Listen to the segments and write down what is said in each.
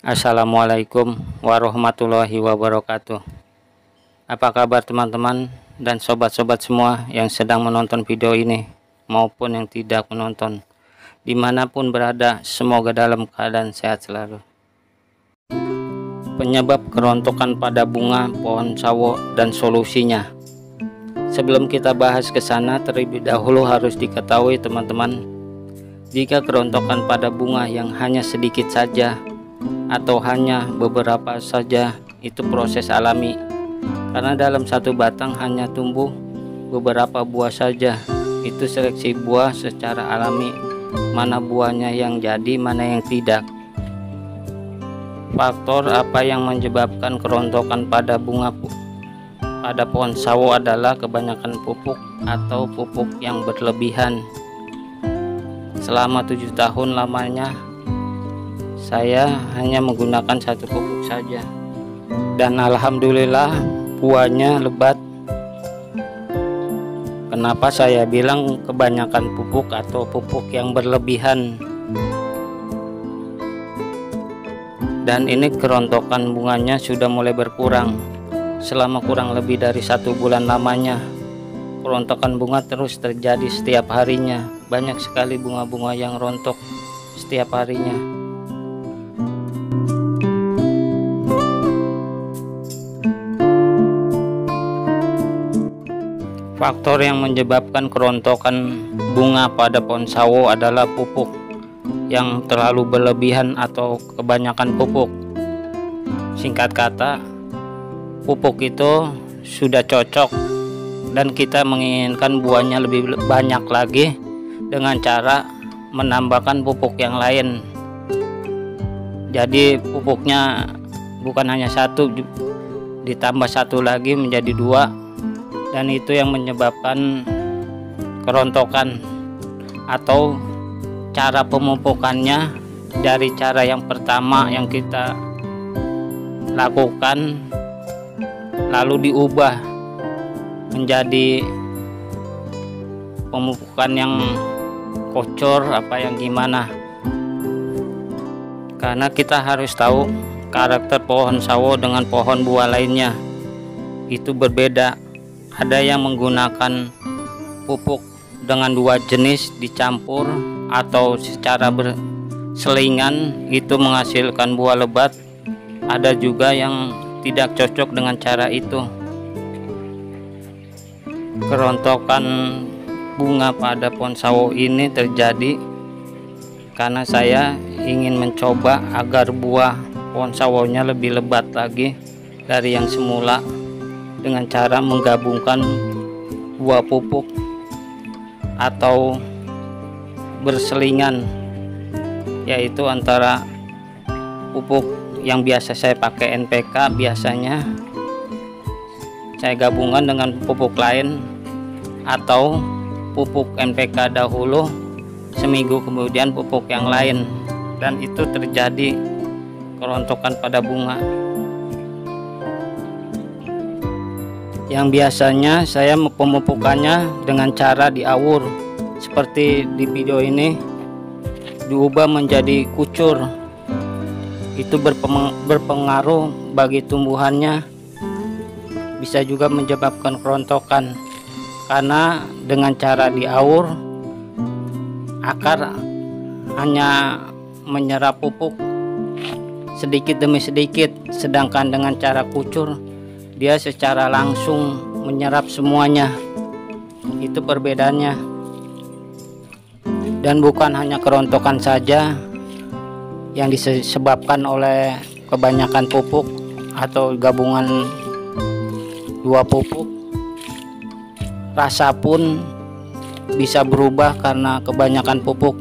Assalamualaikum warahmatullahi wabarakatuh. Apa kabar teman-teman dan sobat-sobat semua yang sedang menonton video ini maupun yang tidak menonton, dimanapun berada, semoga dalam keadaan sehat selalu. Penyebab kerontokan pada bunga pohon sawo dan solusinya. Sebelum kita bahas ke sana, terlebih dahulu harus diketahui teman-teman, jika kerontokan pada bunga yang hanya sedikit saja atau hanya beberapa saja, itu proses alami, karena dalam satu batang hanya tumbuh beberapa buah saja. Itu seleksi buah secara alami, mana buahnya yang jadi, mana yang tidak. Faktor apa yang menyebabkan kerontokan pada bunga pada pohon sawo adalah kebanyakan pupuk atau pupuk yang berlebihan. Selama 7 tahun lamanya saya hanya menggunakan satu pupuk saja, dan alhamdulillah buahnya lebat. Kenapa saya bilang kebanyakan pupuk atau pupuk yang berlebihan? Dan ini kerontokan bunganya sudah mulai berkurang selama kurang lebih dari 1 bulan lamanya. Kerontokan bunga terus terjadi setiap harinya. Banyak sekali bunga-bunga yang rontok setiap harinya. Faktor yang menyebabkan kerontokan bunga pada pohon sawo adalah pupuk yang terlalu berlebihan atau kebanyakan pupuk. Singkat kata, pupuk itu sudah cocok dan kita menginginkan buahnya lebih banyak lagi dengan cara menambahkan pupuk yang lain. Jadi pupuknya bukan hanya satu, ditambah satu lagi menjadi 2. Dan itu yang menyebabkan kerontokan. Atau cara pemupukannya dari cara yang pertama yang kita lakukan lalu diubah menjadi pemupukan yang kocor apa yang gimana. Karena kita harus tahu karakter pohon sawo dengan pohon buah lainnya itu berbeda. Ada yang menggunakan pupuk dengan 2 jenis dicampur atau secara berselingan, itu menghasilkan buah lebat. Ada juga yang tidak cocok dengan cara itu. Kerontokan bunga pada pohon sawo ini terjadi karena saya ingin mencoba agar buah pohon sawonya lebih lebat lagi dari yang semula, dengan cara menggabungkan buah pupuk atau berselingan, yaitu antara pupuk yang biasa saya pakai NPK, biasanya saya gabungkan dengan pupuk lain, atau pupuk NPK dahulu, seminggu kemudian pupuk yang lain, dan itu terjadi kerontokan pada bunga. Yang biasanya saya pemupukannya dengan cara diawur seperti di video ini, diubah menjadi kucur. Itu berpengaruh bagi tumbuhannya, bisa juga menyebabkan kerontokan, karena dengan cara diawur akar hanya menyerap pupuk sedikit demi sedikit, sedangkan dengan cara kucur dia secara langsung menyerap semuanya. Itu perbedaannya. Dan bukan hanya kerontokan saja yang disebabkan oleh kebanyakan pupuk atau gabungan 2 pupuk, rasa pun bisa berubah karena kebanyakan pupuk.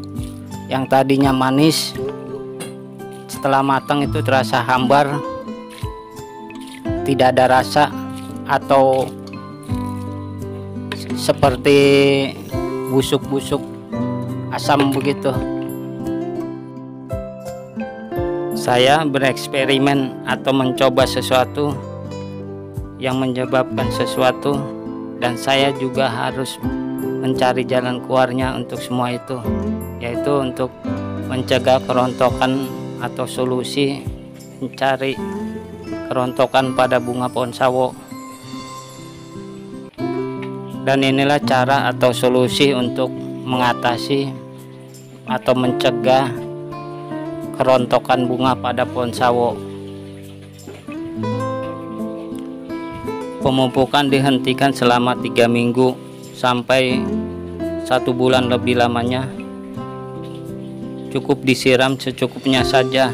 Yang tadinya manis, setelah matang itu terasa hambar, tidak ada rasa, atau seperti busuk-busuk asam begitu. Saya bereksperimen atau mencoba sesuatu yang menyebabkan sesuatu, dan saya juga harus mencari jalan keluarnya untuk semua itu, yaitu untuk mencegah kerontokan atau solusi mencari kerontokan pada bunga pohon sawo. Dan inilah cara atau solusi untuk mengatasi atau mencegah kerontokan bunga pada pohon sawo. Pemupukan dihentikan selama 3 minggu sampai 1 bulan lebih lamanya. Cukup disiram secukupnya saja.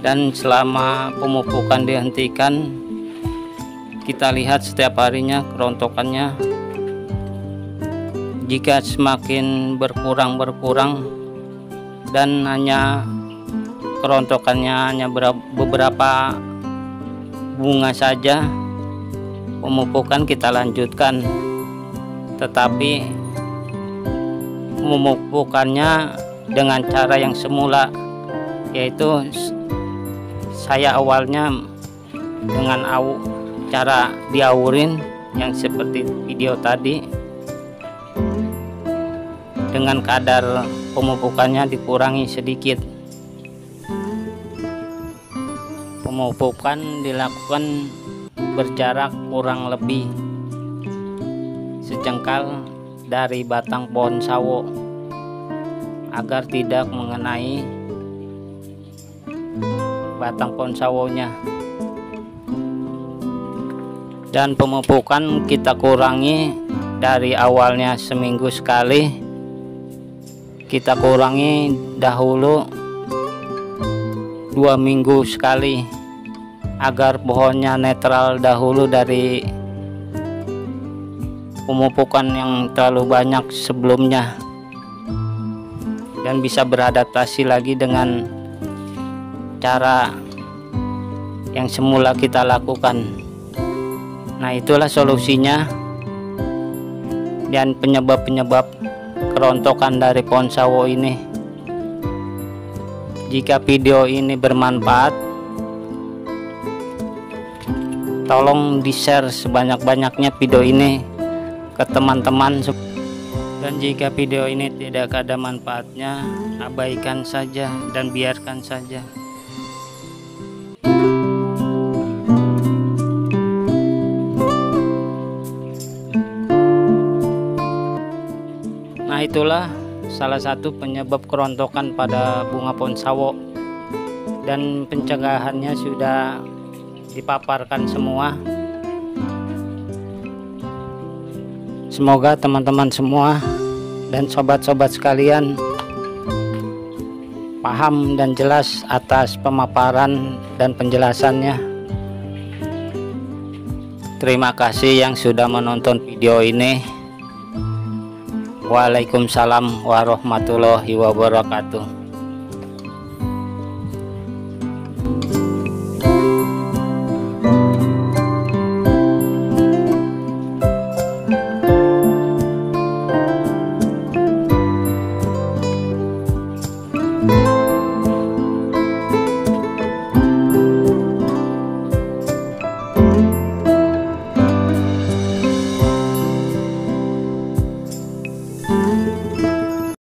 Dan selama pemupukan dihentikan, kita lihat setiap harinya kerontokannya. Jika semakin berkurang dan hanya kerontokannya hanya beberapa bunga saja, pemupukan kita lanjutkan. Tetapi memupukannya dengan cara yang semula, yaitu saya awalnya dengan cara diaurin yang seperti video tadi, dengan kadar pemupukannya dikurangi sedikit. Pemupukan dilakukan berjarak kurang lebih sejengkal dari batang pohon sawo agar tidak mengenai batang pohon sawonya. Dan pemupukan kita kurangi dari awalnya seminggu sekali, kita kurangi dahulu 2 minggu sekali agar pohonnya netral dahulu dari pemupukan yang terlalu banyak sebelumnya, dan bisa beradaptasi lagi dengan cara yang semula kita lakukan. Nah, itulah solusinya dan penyebab-penyebab kerontokan dari pohon sawo ini. Jika video ini bermanfaat, tolong di-share sebanyak-banyaknya video ini ke teman-teman. Dan jika video ini tidak ada manfaatnya, abaikan saja dan biarkan saja. Nah, itulah salah satu penyebab kerontokan pada bunga pohon sawo, dan pencegahannya sudah dipaparkan semua. Semoga teman-teman semua dan sobat-sobat sekalian paham dan jelas atas pemaparan dan penjelasannya. Terima kasih yang sudah menonton video ini. Waalaikumsalam warahmatullahi wabarakatuh.